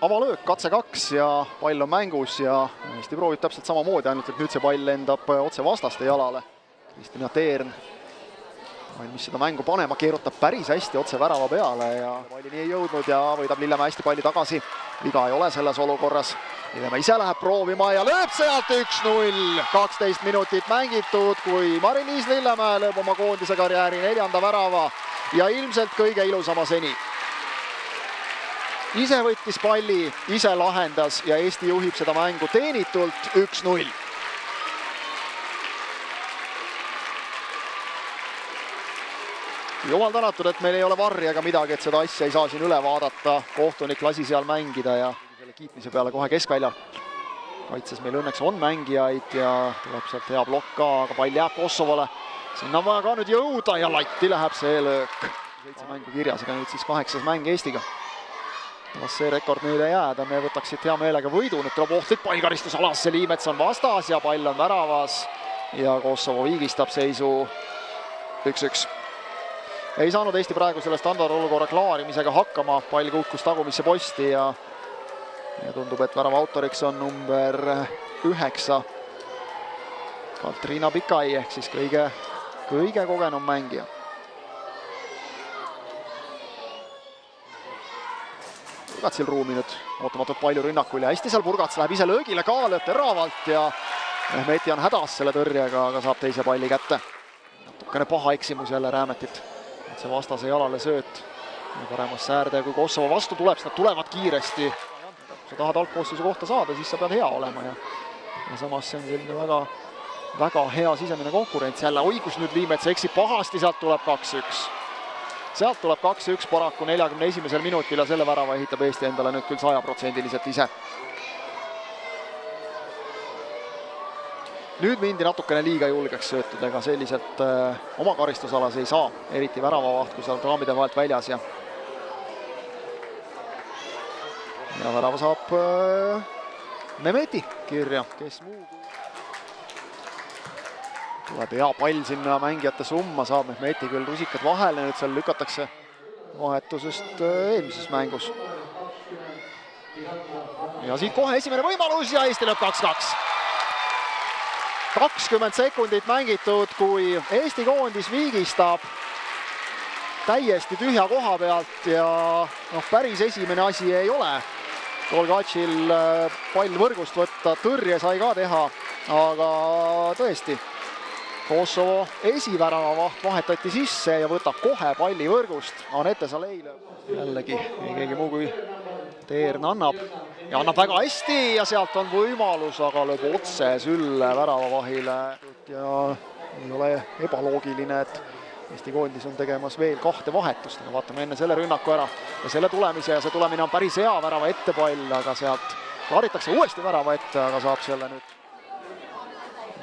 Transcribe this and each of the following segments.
avalöök, katse 2 ja pall on mängus ja Eesti proovib täpselt samamoodi, ainult et nüüd see pall lendab otse vastaste jalale. Kristina Teern valmis seda mängu panema, keerutab päris hästi otse värava peale ja pallini ei jõudnud ja võidab Lillemäe hästi palli tagasi. Viga ei ole selles olukorras. Lillemäe ise läheb proovima ja lööb sealt 1-0. 12 minutit mängitud, kui Mari-Liis Lillemäe lööb oma koondise karjääri 4. värava ja ilmselt kõige ilusama seni. Ise võttis palli, ise lahendas ja Eesti juhib seda mängu teenitult 1-0. Jumal tänatud, et meil ei ole varri ega midagi, et seda asja ei saa siin üle vaadata. Kohtunik lasi seal mängida ja selle kiitmise peale kohe keskväljal. Kaitses meil õnneks on mängijaid ja tuleb sealt hea blokk ka, aga pall jääb Kosovole. Sinna on vaja ka nüüd jõuda ja latti läheb see löök. 7 mängu kirjas, aga nüüd siis 8. mäng Eestiga. Las see rekord nüüd ei jääda, me võtaksid hea meelega võidu. Nüüd tuleb ohtlik pallkaristus alasse, Liimets on vastas ja pall on väravas ja Kosovo viigistab seisu 1-1. Ei saanud Eesti praegu selle standardolukorra klaarimisega hakkama, pall kukkus tagumisse posti ja tundub, et värava autoriks on number 9 Katriina Pikai ehk siis kõige kogenum mängija. Purgatsil ruumi nüüd, ootamatult palju rünnakul ja hästi seal Purgats läheb ise löögile ka, lööb teravalt ja Mehmeti on hädas selle tõrjega, aga saab teise palli kätte. Natukene paha eksimus jälle Räämetit. See vastase jalale sööt paremasse äärde ja kui Kosovo vastu tuleb, siis nad tulevad kiiresti. Kui sa tahad algkoosseisu kohta saada, siis sa pead hea olema ja samas see on selline väga hea sisemine konkurents. Jälle oigus nüüd Liimets eksib pahasti, sealt tuleb 2-1. Sealt tuleb 2-1 paraku 41. minutil ja selle värava ehitab Eesti endale nüüd küll 100% ise. Nüüd mindi natukene liiga julgeks söötudega, selliselt oma karistusalas ei saa, eriti väravavaht, kui seal raamide vahelt väljas ja värava saab Mehmeti kirja, kes muu. Tuleb hea pall sinna mängijate summa, saab Mehmeti küll rusikad vahele, nüüd seal lükatakse vahetusest eelmises mängus. Ja siit kohe esimene võimalus ja Eesti lööb 2-2. 20 sekundit mängitud, kui Eesti koondis viigistab täiesti tühja koha pealt ja päris esimene asi ei ole. Tolgatšil pall võrgust võtta, tõrje sai ka teha, aga tõesti, Kosovo esivärava vahetati sisse ja võtab kohe palli võrgust. Anette Saleile jällegi keegi muu kui Teern annab ja annab väga hästi ja sealt on võimalus, aga lööb otse sülle väravavahile ja ei ole ebaloogiline, et Eesti koondis on tegemas veel 2 vahetust, aga vaatame enne selle rünnaku ära ja selle tulemise ja see tulemine on päris hea värava ette pall, aga sealt klaaritakse uuesti värava ette, aga saab selle nüüd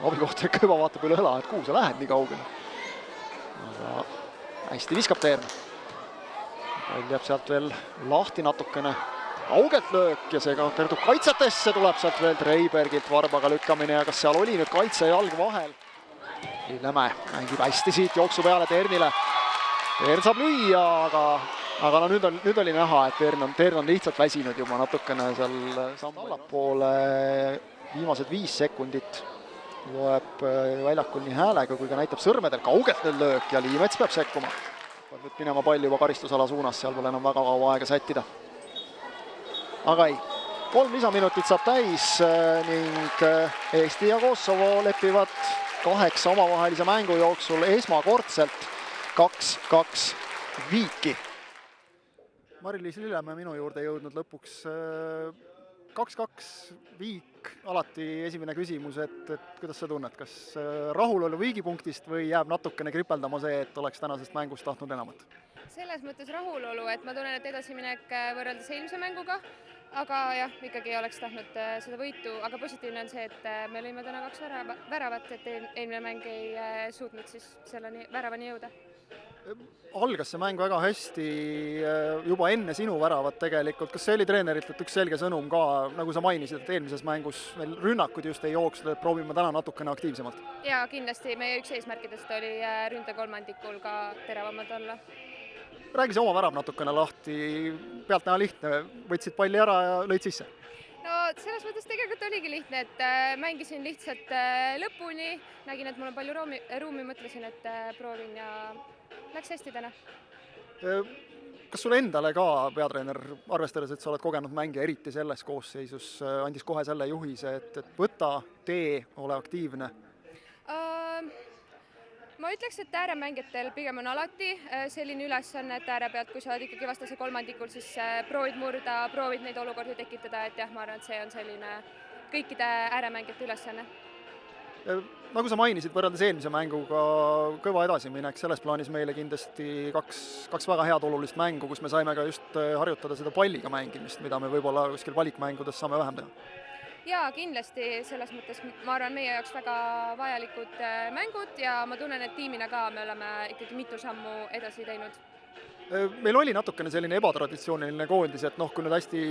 abikohta ikka juba vaatab üle õla, et kuhu sa lähed nii kaugele. Aga hästi viskab Teern. Pall jääb sealt veel lahti natukene. Kaugelt löök ja see kerdub kaitsetesse, tuleb sealt veel Treibergilt varbaga lükkamine ja kas seal oli nüüd kaitse jalg vahel. Lillemäe mängib hästi siit jooksu peale Teernile. Teern saab lüüa, aga nüüd oli näha, et Teern on lihtsalt väsinud juba natukene seal samm allapoole. Viimased 5 sekundit loeb väljakul nii häälega, kui ka näitab sõrmedel. Kaugelt nüüd löök ja Liimets peab sekkuma. Nüüd minema pall juba karistusala suunas, seal pole enam väga kaua aega sättida. Aga ei, 3 lisaminutit saab täis ning Eesti ja Kosovo lepivad 8 omavahelise mängu jooksul esmakordselt 2-2 viiki. Mari-Liis Lillemäe minu juurde jõudnud lõpuks 2-2 viik, alati esimene küsimus, et kuidas sa tunned, kas rahulolu viigipunktist või jääb natukene kripeldama see, et oleks tänasest mängust tahtnud enamat? Selles mõttes rahulolu, et ma tunnen, et edasiminek võrreldes eelmise mänguga, aga jah, ikkagi oleks tahtnud seda võitu, aga positiivne on see, et me lõime täna 2 väravat, et eelmine mäng ei suutnud siis selleni väravani jõuda. Algas see mäng väga hästi juba enne sinu väravat tegelikult. Kas see oli treenerilt, et üks selge sõnum ka, nagu sa mainisid, et eelmises mängus meil rünnakud just ei jooksnud, et proovime täna natukene aktiivsemalt? Jaa, kindlasti meie üks eesmärkidest oli ründekolmandikul ka teravamad olla. räägi see oma värav natukene lahti, pealt näha lihtne, võtsid palli ära ja lõid sisse. No selles mõttes tegelikult oligi lihtne, et mängisin lihtsalt lõpuni, nägin, et mul on palju ruumi, mõtlesin, et proovin ja läks hästi täna. Kas sulle endale ka, peatreener, arvestades, et sa oled kogenud mängija, eriti selles koosseisus, andis kohe selle juhise, et võta, tee, ole aktiivne? Ma ütleks, et ääremängijatel pigem on alati selline ülesanne, et ääre pealt, kui sa oled ikkagi vastase kolmandikul, siis proovid murda, proovid neid olukordi tekitada, et jah, ma arvan, et see on selline kõikide ääremängijate ülesanne. Nagu sa mainisid, võrreldes eelmise mänguga kõva edasiminek, selles plaanis meile kindlasti kaks väga head olulist mängu, kus me saime ka just harjutada seda palliga mängimist, mida me võib-olla kuskil valikmängudes saame vähem teha. Jaa, kindlasti selles mõttes ma arvan meie jaoks väga vajalikud mängud ja ma tunnen, et tiimina ka me oleme ikkagi mitu sammu edasi teinud. Meil oli natukene selline ebatraditsiooniline koondis, et kui nüüd hästi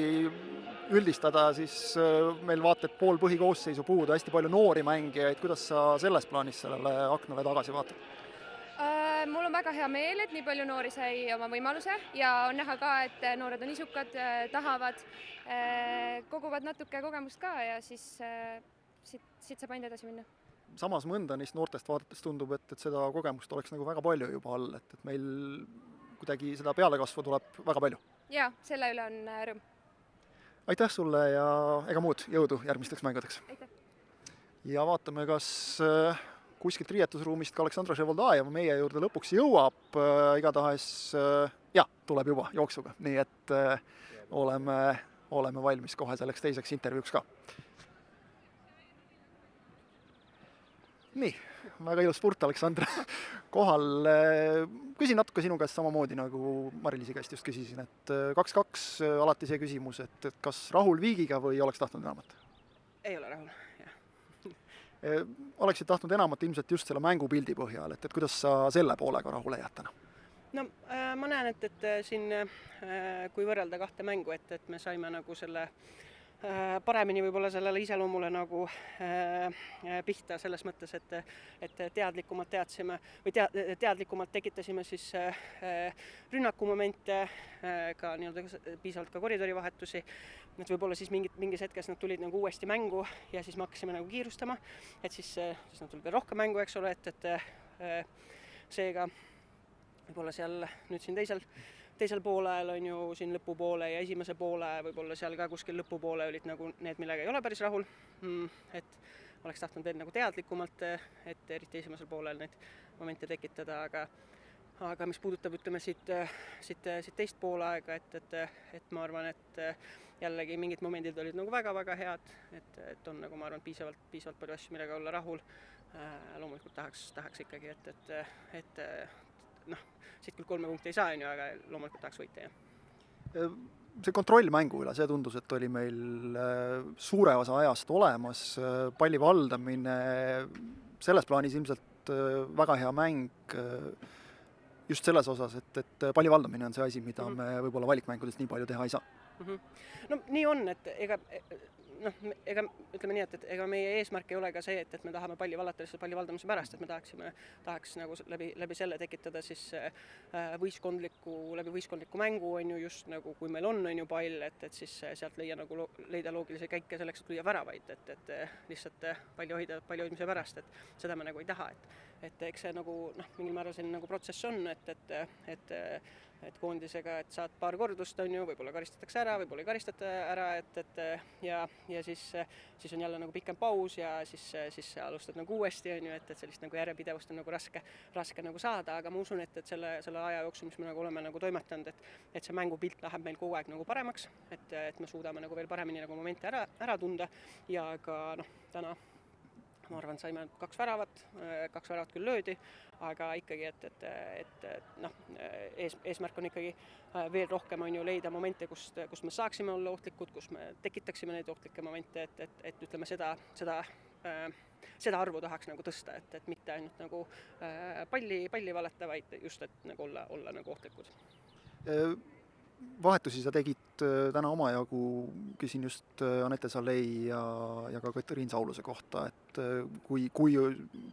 üldistada, siis meil vaata, et pool põhikoosseisu puudu, hästi palju noori mängijaid, kuidas sa selles plaanis sellele aknale tagasi vaatad? Mul on väga hea meel, et nii palju noori sai oma võimaluse ja on näha ka, et noored on isukad, tahavad, koguvad natuke kogemust ka ja siis siit saab ainult edasi minna. Samas mõnda neist noortest vaadates tundub, et seda kogemust oleks nagu väga palju juba all, et meil kuidagi seda pealekasvu tuleb väga palju. Jaa, selle üle on rõõm. Aitäh sulle ja ega muud jõudu järgmisteks mängudeks. Aitäh. Ja vaatame, kas kuskilt riietusruumist ka Aleksandra Ševoldajev meie juurde lõpuks jõuab, igatahes tuleb juba jooksuga, nii et oleme valmis kohe selleks teiseks intervjuuks ka. Nii, väga ilus spurt, Aleksandra, kohal. Küsin natuke sinu käest samamoodi, nagu Mari-Liisi käest just küsisin, et 2-2 alati see küsimus, et kas rahul viigiga või oleks tahtnud enamat? Ei ole rahul, jah. Oleksid tahtnud enamat ilmselt just selle mängupildi põhjal, et kuidas sa selle poolega rahule jääd täna? No ma näen, et siin kui võrrelda kahte mängu, et me saime nagu selle paremini võib-olla sellele iseloomule nagu pihta selles mõttes, et teadlikumalt teadsime või teadlikumalt tekitasime siis rünnakumomente, ka nii-öelda piisavalt ka koridorivahetusi, et võib-olla siis mingis hetkes nad tulid nagu uuesti mängu ja siis me hakkasime nagu kiirustama, et siis nad tulid veel rohkem mängu, eks ole, et seega võib-olla seal nüüd siin teisel poolel on ju siin lõpupoole ja esimese poole, võib-olla seal ka kuskil lõpupoole olid nagu need, millega ei ole päris rahul, et oleks tahtnud veel nagu teadlikumalt, et eriti esimesel poolel neid momente tekitada, aga mis puudutab, ütleme, siit teist poolaega, et ma arvan, et jällegi mingid momendid olid nagu väga-väga head, et on nagu ma arvan piisavalt palju asju, millega olla rahul. Loomulikult tahaks ikkagi, et siit küll 3 punkti ei saa, aga loomulikult tahaks võita, jah. See kontroll mängu üle, see tundus, et oli meil suure osa ajast olemas, palli valdamine, selles plaanis ilmselt väga hea mäng, just selles osas, et palli valdamine on see asi, mida me võib-olla valikmängudes nii palju teha ei saa. No nii on, et ega ütleme nii, et ega meie eesmärk ei ole ka see, et me tahame palli vallata lihtsalt palli valdamise pärast, et me tahaks nagu läbi selle tekitada siis võistkondliku mängu on ju just nagu, kui meil on ju pall, et siis sealt leida loogilisi käike selleks, et lüüa väravaid, et lihtsalt palli hoidmise pärast, et seda me nagu ei taha, et eks see nagu mingil määral selline nagu protsess on, et koondisega, et saad paar kordust, on ju, võib-olla karistatakse ära, võib-olla ei karistata ära, ja siis on jälle nagu pikem paus ja siis alustad nagu uuesti, on ju, et sellist nagu järjepidevust on nagu raske nagu saada, aga ma usun, et selle aja jooksul, mis me nagu oleme nagu toimetanud, et see mängupilt läheb meil kogu aeg nagu paremaks, et me suudame nagu veel paremini nagu momente ära tunda ja ka täna ma arvan, saime 2 väravat küll löödi, aga ikkagi, et eesmärk on ikkagi veel rohkem on ju leida momente, kus me saaksime olla ohtlikud, kus me tekitaksime neid ohtlikke momente, et ütleme seda arvu tahaks nagu tõsta, et mitte ainult nagu palli valeta, vaid just, et nagu olla nagu ohtlikud. Vahetusi sa tegid täna omajagu, küsin just Anette Salei ja ka Katariin Sauluse kohta, et kui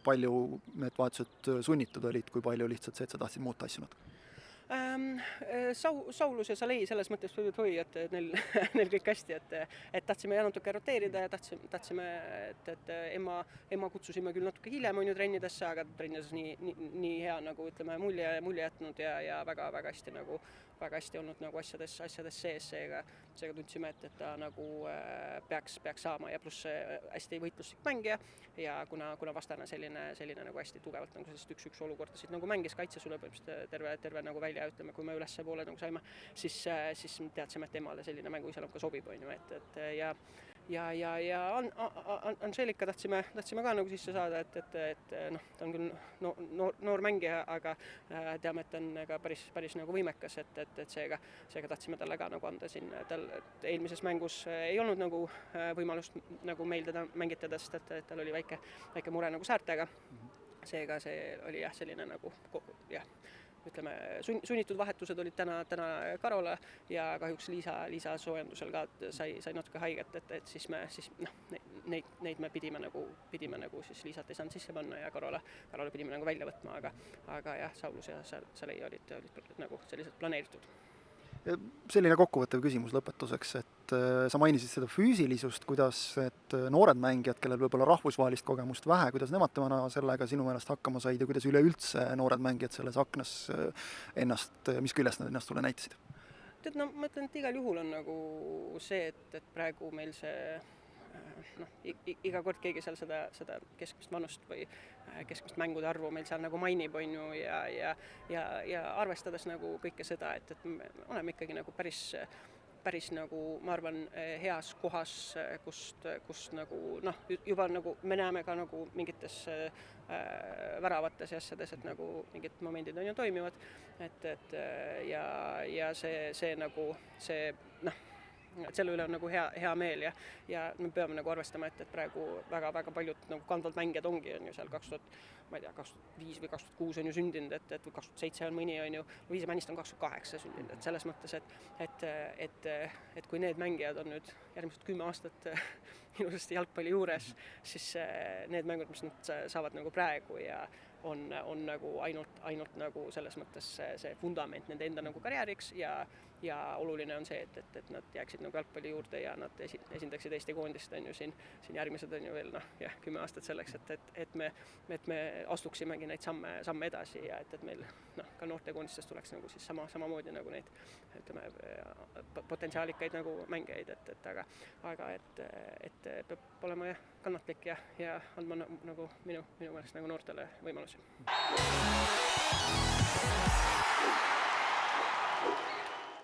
palju need vahetused sunnitud olid, kui palju lihtsalt see, et sa tahtsid muuta asju natuke? Saulus ja Salei selles mõttes et neil, neil kõik hästi, et tahtsime natuke roteerida ja tahtsime, et Emma kutsusime küll natuke hiljem on ju trennidesse, aga trennides nii hea nagu ütleme mulje jätnud ja väga hästi olnud nagu asjades sees, seega tundsime, et ta nagu peaks saama ja pluss hästi võitluslik mängija ja kuna vastane selline nagu hästi tugevalt nagu sellist 1-1 olukordasid nagu mängis kaitses üle põhimõtteliselt terve nagu välja, ütleme, kui me ülespoole nagu saime, siis teadsime, et Emmale selline mänguiseloom ka sobib, on ju, ja Anželika tahtsime ka nagu sisse saada, et noh, ta on küll noor mängija, aga teame, et ta on ka päris nagu võimekas, et seega tahtsime talle ka nagu anda siin, tal eelmises mängus ei olnud nagu võimalust nagu meil teda mängitada, sest et tal oli väike mure nagu säärtega, seega see oli jah, selline nagu jah, ütleme, sunnitud vahetused olid täna Karola ja kahjuks Liisa soojendusel ka sai natuke haiget, et siis neid me pidime nagu siis Liisat ei saanud sisse panna ja Karola pidime nagu välja võtma, aga jah, Saulus ja Salei olid nagu sellised planeeritud. Selline kokkuvõttev küsimus lõpetuseks, et sa mainisid seda füüsilisust, kuidas et noored mängijad, kellel võib-olla rahvusvahelist kogemust vähe, kuidas nemad temana sellega sinu meelest hakkama said ja kuidas üleüldse noored mängijad selles aknas mis küljest nad ennast sulle näitasid? Tead, no ma ütlen, et igal juhul on nagu see, et praegu meil see iga kord keegi seal seda keskmist vanust või keskmist mängude arvu meil seal nagu mainib, on ju, ja arvestades nagu kõike seda, et me oleme ikkagi nagu päris nagu, ma arvan, heas kohas, kust nagu juba nagu me näeme ka nagu mingites väravates ja asjades, et nagu mingid momendid on ju toimivad, ja see nagu see et selle üle on nagu hea meel ja me peame nagu arvestama, et praegu väga paljud nagu kandvad mängijad ongi on ju seal 2005 või 2006 on ju sündinud, et 2007 on mõni on ju, Liisa Männist on 2008 sündinud, et selles mõttes, et kui need mängijad on nüüd järgmised 10 aastat ilusasti jalgpalli juures, siis need mängud, mis nad saavad nagu praegu ja on nagu ainult nagu selles mõttes see fundament nende enda nagu karjääriks ja oluline on see, et nad jääksid nagu jalgpalli juurde ja nad esindaksid Eesti koondist on ju siin järgmised on ju veel 10 aastat selleks, et me astuksimegi neid samme edasi ja et meil ka noortekoondistest tuleks nagu siis samamoodi nagu neid ütleme potentsiaalikaid nagu mängijaid, aga et peab olema jah kannatlik ja andma nagu minu meelest nagu noortele võimalusi.